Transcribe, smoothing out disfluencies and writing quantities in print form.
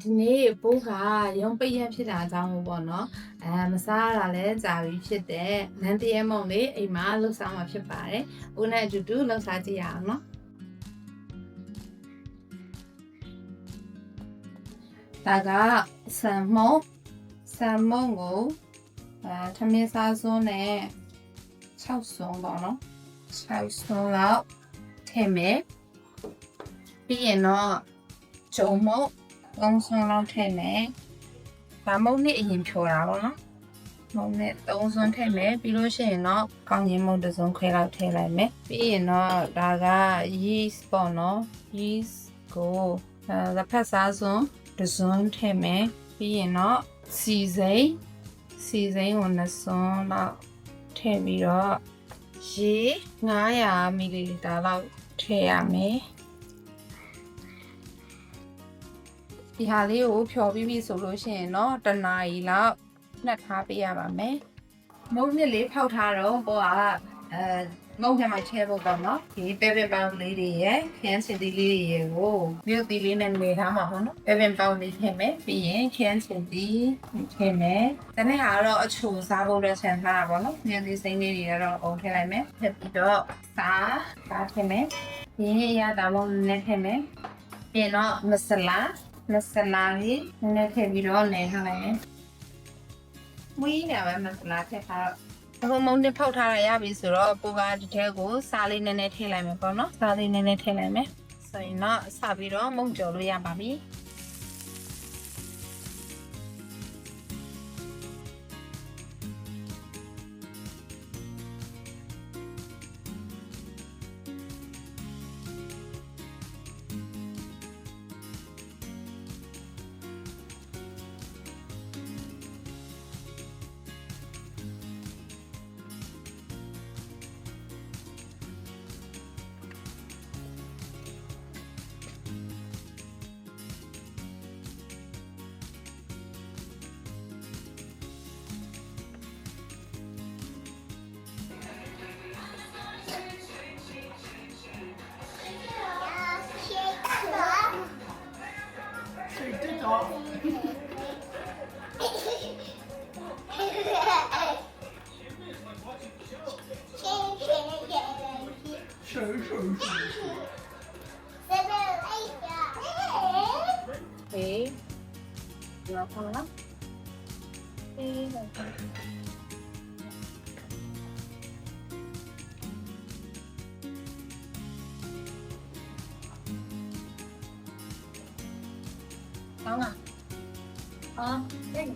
ဒီနေ့ပိုးကရုံးပိတ်ရဖြစ်တာအကြောင်းပေါ့နော်မစားရတာလည်းကြာပြီဖြစ်တဲ့နန်းတရဲမုံလေးအိမ်မှာလှုပ်ဆောင်မှာဖြစ်ပါတယ်ဦးနဲ့အတူတူလှုပ်စားကြည့်ရအောင်နော်ဒါကဆန်မုံကိုထမင်းစားစွန်းနဲ့6စွန်းပေါ့နော်6စွန်းလောက်ထည့်မယ်ပြီးရင်တော့ဂျုံမုံ3စွန်းလောက်ထည့်မယ်ဒါမုံနဲ့အရင်ဖြောတာပေါ့နော်မုံနဲ့3စွန်းထည့်မယ်ပြီးလို့ရှိရင်တော့ကောင်းရင်မုံ1စွန်းခွဲလောက်ထည့်လိုက်မယ်ပြီးရင်တော့ဒါက yeast ပေါ့နော် yeast ကိုလက်ဖက်စားစွန်း1စွန်းထည့်မယ်ပြီးရင်တော့စီစိမ်းကို2စွန်းလောက်ထည့်ပြီးတော့ရေ900 ml လောက်ထည့်ရမယ်ဒီဟာလေးကိုဖြော်ပြီးပြီဆိုလို့ရှိရင်တော့1နာရီလောက်နှက်ထားပေးရပါမယ်မုံနှစ်လေးဖောက်ထားတော့ပေါ်ကမုံထဲမှာချဲဖို့ပေါ့နော်ဒီပဲပင်ပေါင်းလေးတွေရယ်ခရမ်းစင်တီလေးတွေရယ်ကိုမြို့တီလေးနဲ့နေထားမှာပေါ့နော်ပဲပင်ပေါင်းလေးထည့်မယ်ပြီးရင်ခရမ်းစင်တီထည့်မယ်တနေ့ကတော့အချိုစားဖို့လည်းဆန်ထားတာပေါ့နော်မြို့တီစိမ်းလေးတွေကတော့အုံထည့်လိုက်မယ်ထည့်ပြီးတော့စားထည့်မယ်ရင်းရတာမုံနဲ့ထည့်မယ်ပြီးတော့မဆလာလေးနည်းထည့်ပြီးတော့နေထားလိုက်မယ်မွေးနေပဲမဆလာထည့်ထားတော့အခုမုံနဲ့ဖောက်ထားရပြီဆိုတော့ပိုကဒီထဲကိုစားလေးနည်းနည်းထည့်လိုက်မယ်ပေါ့နော်စားလေးနည်းနည်းထည့်လိုက်မယ်ဆိုရင်တော့စပြီးတော့မုံကြော်လို့ရပါပြီOkay. Nào không lắm. Không à? Đây.